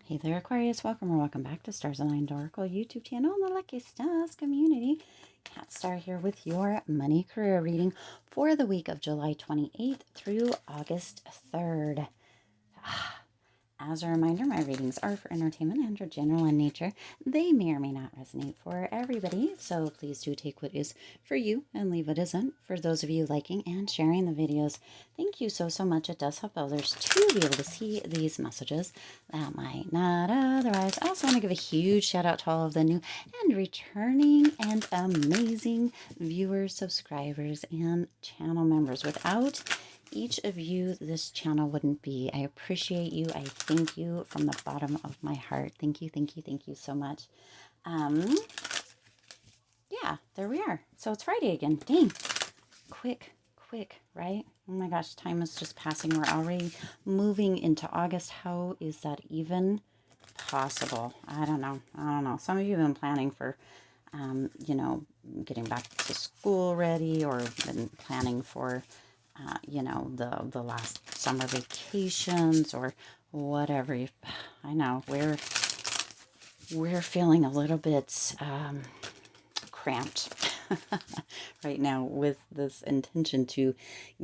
Hey there, Aquarius. Welcome or welcome back to Stars Aligned Oracle YouTube channel and the Lucky Stars community. Cat Star here with your money career reading for the week of July 28th through August 3rd. As a reminder, my readings are for entertainment and are general in nature. They may or may not resonate for everybody, so please do take what is for you and leave what isn't. For those of you liking and sharing the videos, thank you so much. It does help others to be able to see these messages that might not otherwise. I also want to give a huge shout out to all of the new and returning and amazing viewers, subscribers, and channel members. Without each of you, this channel wouldn't be. I appreciate you. I thank you from the bottom of my heart. Thank you, thank you, thank you so much. Yeah, there we are. So it's Friday again. Dang. Quick, right? Oh my gosh, time is just passing. We're already moving into August. How is that even possible? I don't know. Some of you have been planning for, getting back to school ready, or been planning for the last summer vacations or whatever. I know we're feeling a little bit cramped right now with this intention to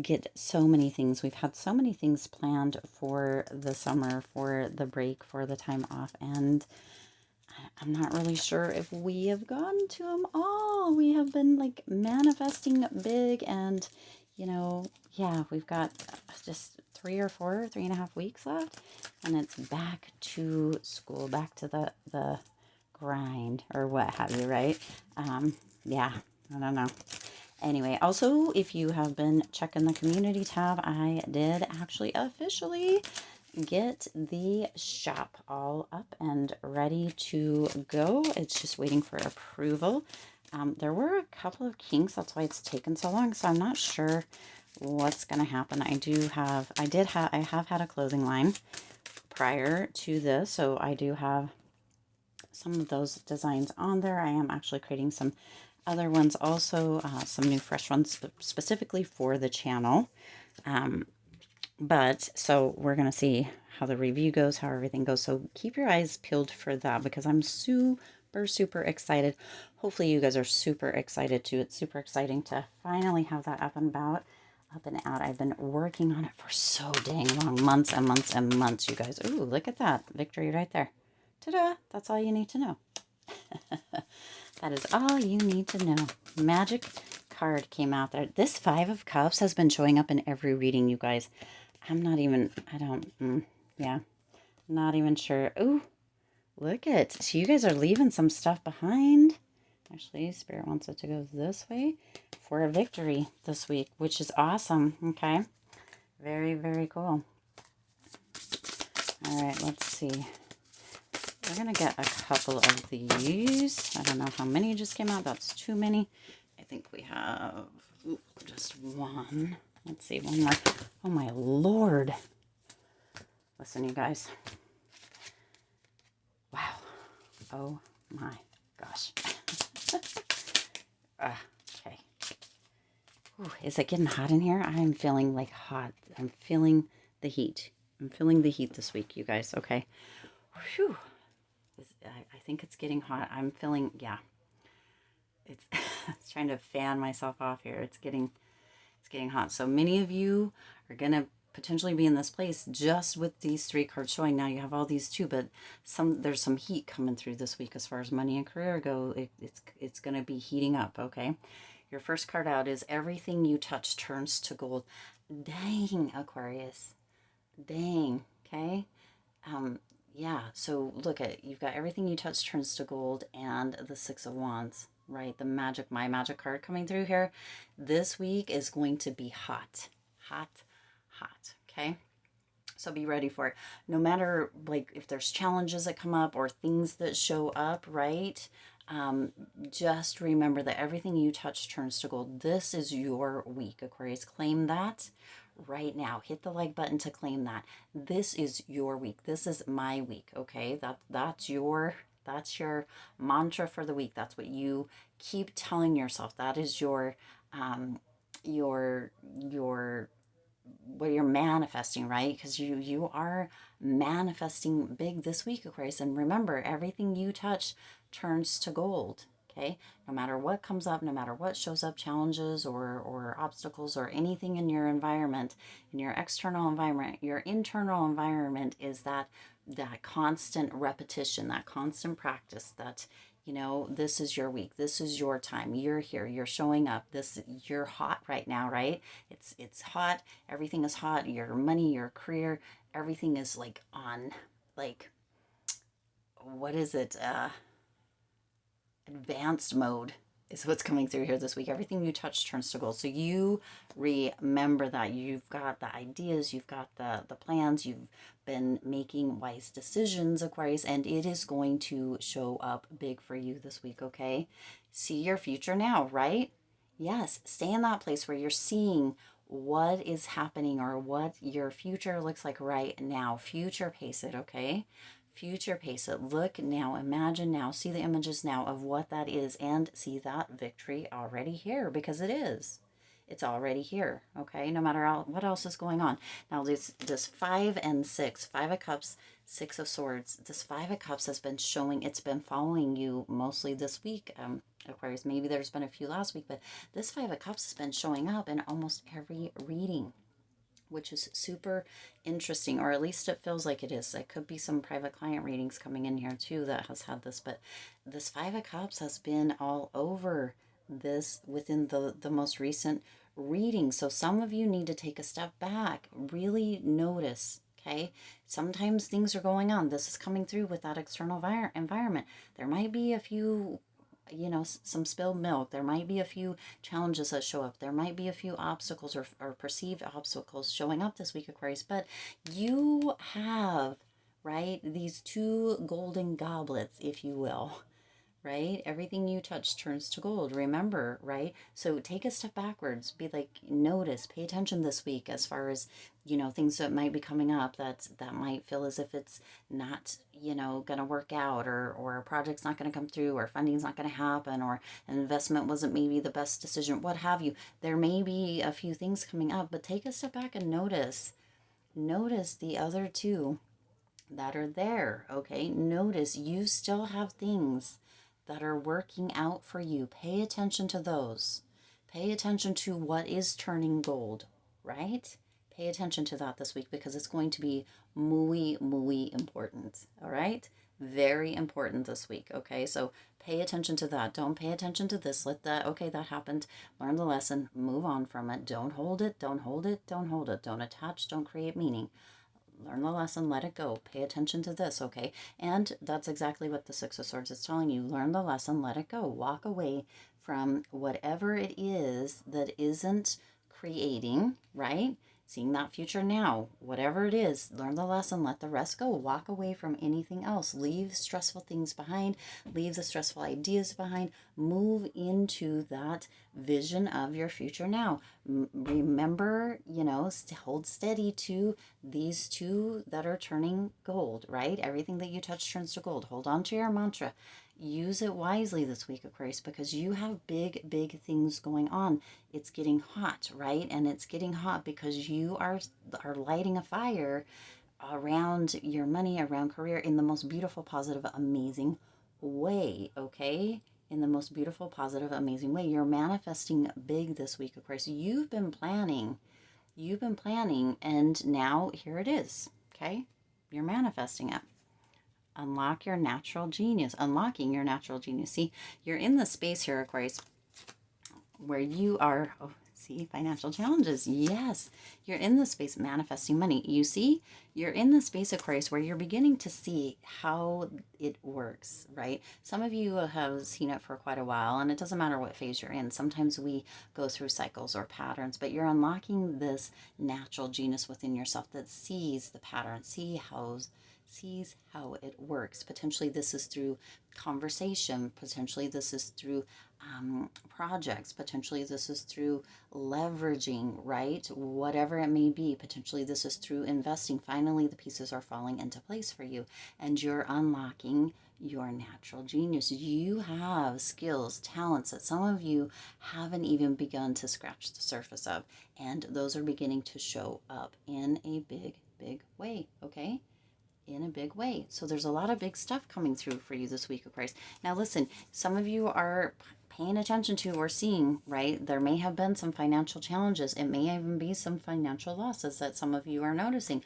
get so many things. We've had so many things planned for the summer, for the break, for the time off, and I'm not really sure if we have gotten to them all. We have been like manifesting big, and yeah, we've got just 3.5 weeks left, and it's back to school, back to the grind or what have you, right? Yeah, I don't know. Anyway, also, if you have been checking the community tab, I did actually officially get the shop all up and ready to go. It's just waiting for approval. There were a couple of kinks, that's why it's taken so long, so I'm not sure what's going to happen. I have had a clothing line prior to this, so I do have some of those designs on there. I am actually creating some other ones also, some new fresh ones specifically for the channel. But so we're going to see how the review goes, how everything goes. So keep your eyes peeled for that, because I'm super excited. Hopefully you guys are super excited too. It's super exciting to finally have that up and out. I've been working on it for so dang long, months and months and months, you guys. Ooh, look at that. Victory right there. Ta-da! That's all you need to know. That is all you need to know. Magic card came out there. This Five of Cups has been showing up in every reading, you guys. Yeah, not even sure. Ooh, look it. So you guys are leaving some stuff behind. Actually, Spirit wants it to go this way for a victory this week, which is awesome. Okay. Very cool. All right, let's see. We're going to get a couple of these. I don't know how many just came out. That's too many. I think we have just one. Let's see, one more. Oh, my Lord. Listen, you guys. Wow. Oh, my gosh. Okay. Ooh, is it getting hot in here? I'm feeling like hot. I'm feeling the heat. I'm feeling the heat this week, you guys. Okay. Whew. I think it's getting hot. I'm feeling, yeah. It's trying to fan myself off here. It's getting hot. So many of you are gonna potentially be in this place just with these 3 cards showing. Now you have all these too, but there's some heat coming through this week as far as money and career go. It's gonna be heating up. Okay. Your first card out is everything you touch turns to gold. Dang, Aquarius. Dang. Okay. Yeah, so look at, you've got everything you touch turns to gold, and the Six of Wands, right? My magic card coming through here. This week is going to be hot, okay? So be ready for it. No matter, like, if there's challenges that come up or things that show up, right? Just remember that everything you touch turns to gold. This is your week, Aquarius. Claim that right now. Hit the like button to claim that. This is your week. This is my week, okay? That's your mantra for the week. That's what you keep telling yourself. That is your what you're manifesting, right? Because you are manifesting big this week, Aquarius. And remember, everything you touch turns to gold. Okay, no matter what comes up, no matter what shows up, challenges or obstacles or anything in your environment, in your external environment, your internal environment is that constant repetition, that constant practice, that this is your week, this is your time, you're here, you're showing up, you're hot right now, right? It's hot, everything is hot, your money, your career, everything is like on, like, what is it, advanced mode is what's coming through here this week. Everything you touch turns to gold. So you remember that you've got the ideas, you've got the plans, you've been making wise decisions, Aquarius, and it is going to show up big for you this week, okay? See your future now, right? Yes, stay in that place where you're seeing what is happening or what your future looks like right now. Future pace it, okay? Future pace it. Look now, imagine now, see the images now of what that is, and see that victory already here, because it is. It's already here, okay? No matter what else is going on. Now, this 5 and 6, 5 of Cups, 6 of Swords, this 5 of Cups has been showing, it's been following you mostly this week, Aquarius. Maybe there's been a few last week, but this 5 of Cups has been showing up in almost every reading, which is super interesting, or at least it feels like it is. It could be some private client readings coming in here too that has had this, but this 5 of Cups has been all over this within the most recent reading. So some of you need to take a step back, really notice. Okay, sometimes things are going on. This is coming through with that external environment. There might be a few, some spilled milk. There might be a few challenges that show up. There might be a few obstacles or perceived obstacles showing up this week, Aquarius. But you have, right, these two golden goblets, if you will, right? Everything you touch turns to gold. Remember, right? So take a step backwards. Be like, notice, pay attention this week as far as, things that might be coming up that might feel as if it's not, going to work out, or a project's not going to come through, or funding's not going to happen, or an investment wasn't maybe the best decision, what have you. There may be a few things coming up, but take a step back and notice. Notice the other two that are there, okay? Notice you still have things that are working out for you. Pay attention to those. Pay attention to what is turning gold, right? Pay attention to that this week, because it's going to be muy, muy important, all right? Very important this week, okay? So pay attention to that. Don't pay attention to this. Let that, okay, that happened. Learn the lesson. Move on from it. Don't hold it. Don't hold it. Don't hold it. Don't attach. Don't create meaning. Learn the lesson, let it go. Pay attention to this, okay? And that's exactly what the Six of Swords is telling you. Learn the lesson, let it go. Walk away from whatever it is that isn't creating, right? Seeing that future now, whatever it is, learn the lesson, let the rest go. Walk away from anything else. Leave stressful things behind. Leave the stressful ideas behind. Move into that vision of your future now. Remember, hold steady to these two that are turning gold, right? Everything that you touch turns to gold. Hold on to your mantra. Use it wisely this week, Aquarius, because you have big, big things going on. It's getting hot, right? And it's getting hot because you are lighting a fire around your money, around career, in the most beautiful, positive, amazing way, okay? In the most beautiful, positive, amazing way. You're manifesting big this week, Aquarius. You've been planning, and now here it is, okay? You're manifesting it. Unlock your natural genius. Unlocking your natural genius. See, you're in the space here, Aquarius, where you are, see, financial challenges. Yes, you're in the space manifesting money. You see, you're in the space, Aquarius, where you're beginning to see how it works, right? Some of you have seen it for quite a while, and it doesn't matter what phase you're in. Sometimes we go through cycles or patterns, but you're unlocking this natural genius within yourself that sees the pattern, sees how it works. Potentially this is through conversation. Potentially this is through projects. Potentially this is through leveraging, right? Whatever it may be. Potentially this is through investing. Finally, the pieces are falling into place for you and you're unlocking your natural genius. You have skills, talents that some of you haven't even begun to scratch the surface of. And those are beginning to show up in a big way, okay? In a big way. So there's a lot of big stuff coming through for you this week, Aquarius. Now listen, some of you are paying attention to or seeing, right? There may have been some financial challenges. It may even be some financial losses that some of you are noticing.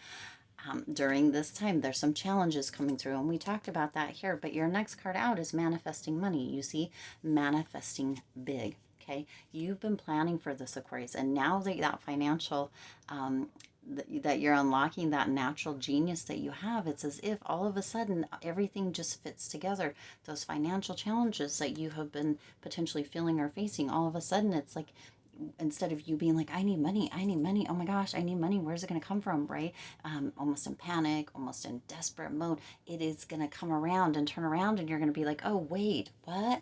During this time, there's some challenges coming through, and we talked about that here. But your next card out is manifesting money. You see, manifesting big. Okay, you've been planning for this, Aquarius, and now that financial, that you're unlocking that natural genius that you have, it's as if all of a sudden everything just fits together. Those financial challenges that you have been potentially feeling or facing, all of a sudden it's like, instead of you being like, I need money, oh my gosh, I need money, where's it going to come from, right? Almost in panic, almost in desperate mode, it is going to come around and turn around and you're going to be like, oh wait, what?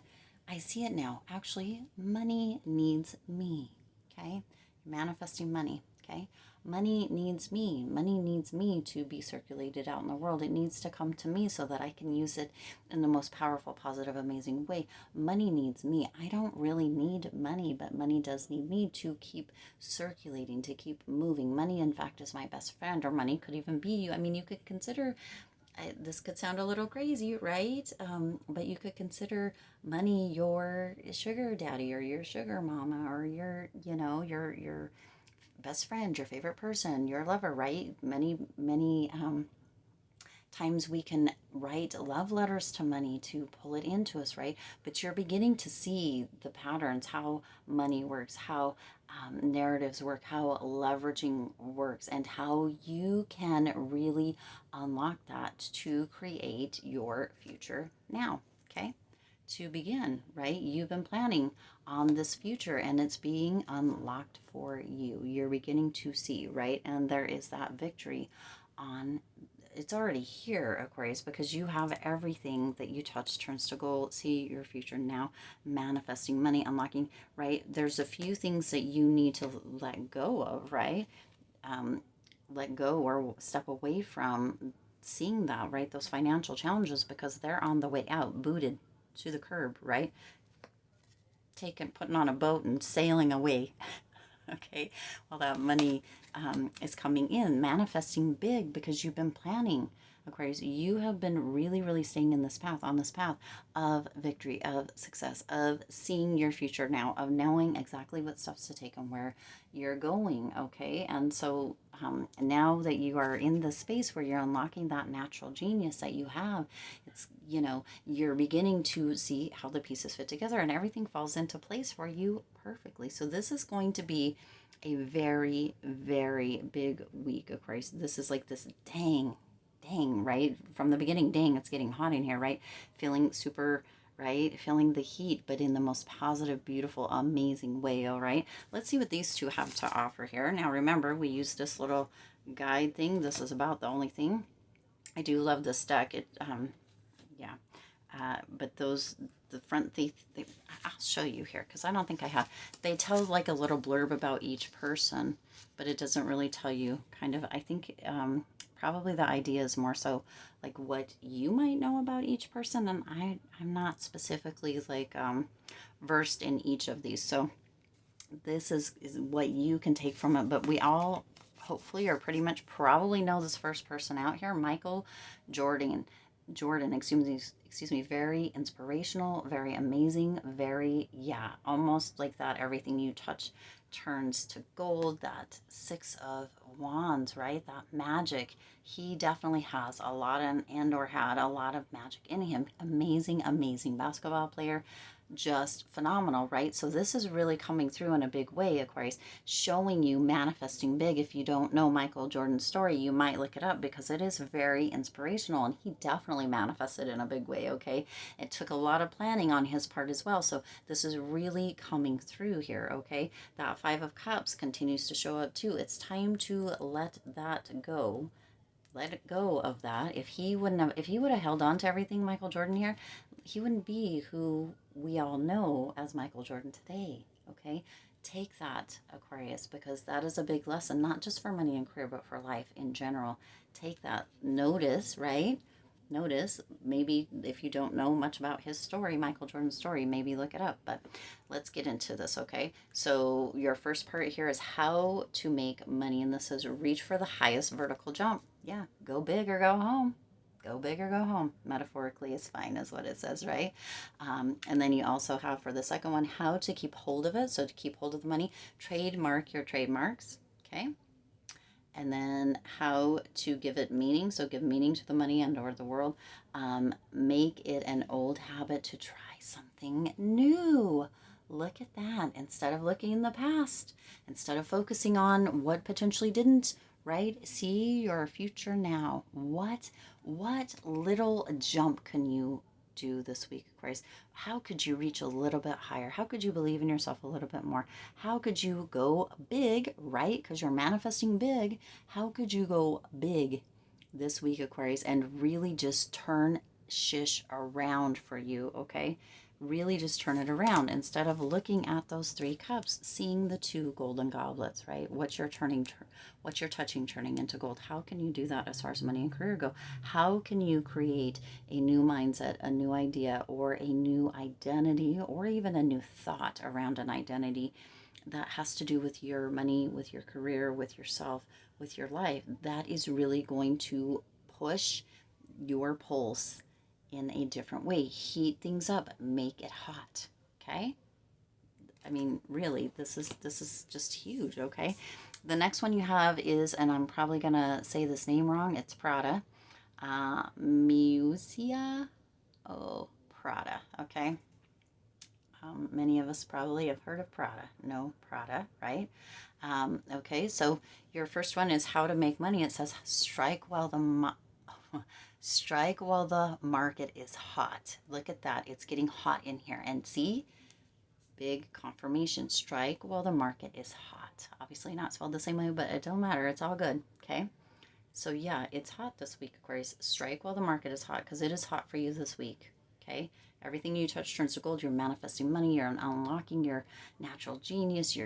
I see it now. Actually, money needs me. Okay, you're manifesting money. Okay, money needs me. Money needs me to be circulated out in the world. It needs to come to me so that I can use it in the most powerful, positive, amazing way. Money needs me. I don't really need money, but money does need me to keep circulating, to keep moving. Money, in fact, is my best friend, or money could even be you. I mean, you could consider, this could sound a little crazy, right? But you could consider money your sugar daddy or your sugar mama or your, your best friend, your favorite person, your lover, right? Many times we can write love letters to money to pull it into us, right? But you're beginning to see the patterns, how money works, how narratives work, how leveraging works, and how you can really unlock that to create your future now, okay? To begin, right? You've been planning on this future and it's being unlocked for you. You're beginning to see, right? And there is that victory on, it's already here, Aquarius, because you have everything that you touch turns to gold. See your future now, manifesting money, unlocking, right? There's a few things that you need to let go of, right? Let go or step away from seeing that, right? Those financial challenges, because they're on the way out, booted to the curb, right? Putting on a boat and sailing away. Okay, well, that money is coming in, manifesting big because you've been planning, Aquarius. You have been really staying in this path, on this path of victory, of success, of seeing your future now, of knowing exactly what steps to take and where you're going. Okay, and so now that you are in the space where you're unlocking that natural genius that you have, it's, you're beginning to see how the pieces fit together and everything falls into place for you perfectly. So this is going to be a very big week, Aquarius. This is like this dang, right? From the beginning, dang, it's getting hot in here, right? Feeling super, right? Feeling the heat, but in the most positive, beautiful, amazing way, all right? Let's see what these two have to offer here. Now, remember, we used this little guide thing. This is about the only thing. I do love this deck. Yeah. But the front teeth, I'll show you here because I don't think I have. They tell like a little blurb about each person, but it doesn't really tell you kind of, I think probably the idea is more so like what you might know about each person. And I'm not specifically like versed in each of these. So this is what you can take from it. But we all hopefully or pretty much probably know this first person out here, Michael Jordan, excuse me, very inspirational, very amazing, very, yeah, almost like that everything you touch turns to gold. That 6 of Wands, right? That magic. He definitely has a lot and or had a lot of magic in him. Amazing basketball player, just phenomenal, right? So this is really coming through in a big way, Aquarius, showing you manifesting big. If you don't know Michael Jordan's story, you might look it up because it is very inspirational and he definitely manifested in a big way, okay? It took a lot of planning on his part as well. So this is really coming through here, okay? That 5 of Cups continues to show up too. It's time to let that go. Let it go of that. If he would have held on to everything, Michael Jordan here, he wouldn't be who we all know as Michael Jordan today. Okay, take that, Aquarius, because that is a big lesson, not just for money and career, but for life in general. Take that. Notice, right? Notice, maybe if you don't know much about his story, Michael Jordan's story, maybe look it up. But let's get into this, okay? So your first part here is how to make money, and this is reach for the highest vertical jump. Yeah, go big or go home. Go big or go home. Metaphorically is fine, is what it says, right? And then you also have for the second one, how to keep hold of it. So to keep hold of the money, trademark your trademarks, okay? And then how to give it meaning. So give meaning to the money and or the world. Make it an old habit to try something new. Look at that. Instead of looking in the past, instead of focusing on what potentially didn't, right? See your future now. What little jump can you do this week, Aquarius? How could you reach a little bit higher? How could you believe in yourself a little bit more? How could you go big, right? Because you're manifesting big. How could you go big this week, Aquarius, and really just turn shish around for you, okay? Really just turn it around instead of looking at those 3 cups, seeing the 2 golden goblets, right? What you're touching turning into gold. How can you do that as far as money and career go? How can you create a new mindset, a new idea, or a new identity, or even a new thought around an identity that has to do with your money, with your career, with yourself, with your life? That is really going to push your pulse in a different way. Heat things up, make it hot. Okay? I mean, really, this is just huge, okay? The next one you have is, and I'm probably gonna say this name wrong, it's Prada. Musia. Oh, Prada, okay? Many of us probably have heard of Prada. No, Prada, right? Okay, so your first one is how to make money. It says strike while the strike while the market is hot. Look at that. It's getting hot in here. And see, big confirmation. Strike while the market is hot. Obviously not spelled the same way, but it don't matter. It's all good. Okay. So yeah, it's hot this week, Aquarius. Strike while the market is hot, because it is hot for you this week. Okay. Everything you touch turns to gold. You're manifesting money. You're unlocking your natural genius.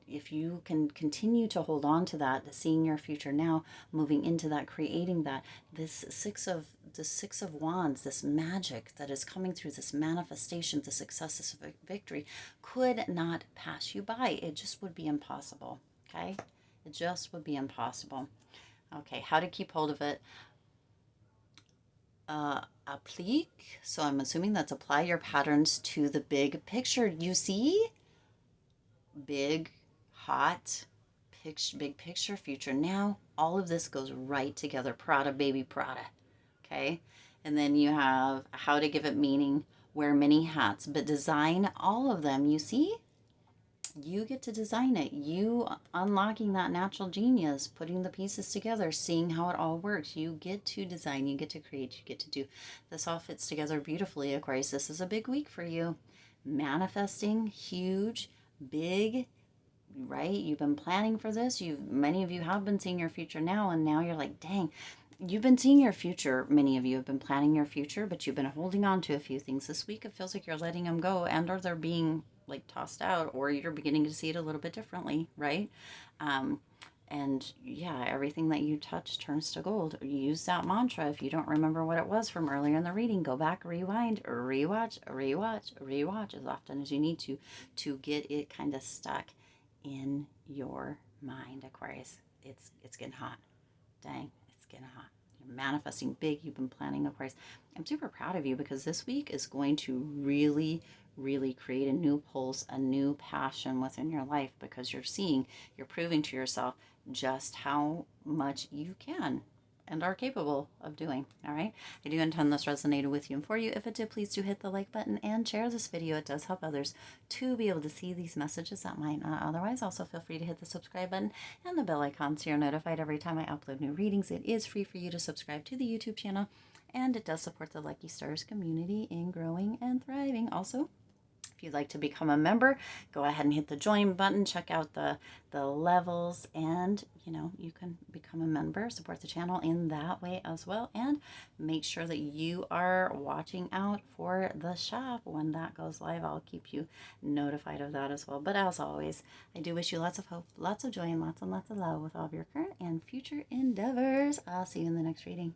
If you can continue to hold on to that, seeing your future now, moving into that, creating that, this six of wands, this magic that is coming through, this manifestation, the success, this victory, could not pass you by. It just would be impossible. Okay, it just would be impossible. Okay, how to keep hold of it. Applique. So I'm assuming that's apply your patterns to the big picture. You see? Big, hot, big picture, future now. All of this goes right together. Prada, baby Prada. Okay? And then you have how to give it meaning. Wear many hats, but design all of them. You see? You get to design it. You unlocking that natural genius, putting the pieces together, seeing how it all works. You get to design, you get to create, you get to do. This all fits together beautifully, Aquarius. This is a big week for you. Manifesting, huge, big, right? You've been planning for this. Many of you have been seeing your future now, and now you're like, dang, you've been seeing your future. Many of you have been planning your future, but you've been holding on to a few things this week. It feels like you're letting them go, and or they're being like tossed out, or you're beginning to see it a little bit differently, right? And yeah, everything that you touch turns to gold. Use that mantra. If you don't remember what it was from earlier in the reading, go back, rewind, rewatch, rewatch, rewatch as often as you need to get it kind of stuck in your mind, Aquarius. It's getting hot. Dang, it's getting hot. You're manifesting big. You've been planning, Aquarius. I'm super proud of you, because this week is going to really create a new pulse, a new passion within your life, because you're proving to yourself just how much you can and are capable of doing. All right. I do intend this resonated with you and for you. If it did, please do hit the like button and share this video. It does help others to be able to see these messages that might not otherwise. Also, feel free to hit the subscribe button and the bell icon so you're notified every time I upload new readings. It is free for you to subscribe to the YouTube channel, and it does support the Lucky Stars community in growing and thriving. Also, If you'd like to become a member, go ahead and hit the join button, check out the levels, and you can become a member, support the channel in that way as well, and make sure that you are watching out for the shop when that goes live. I'll keep you notified of that as well. But as always, I do wish you lots of hope, lots of joy, and lots of love with all of your current and future endeavors. I'll see you in the next reading.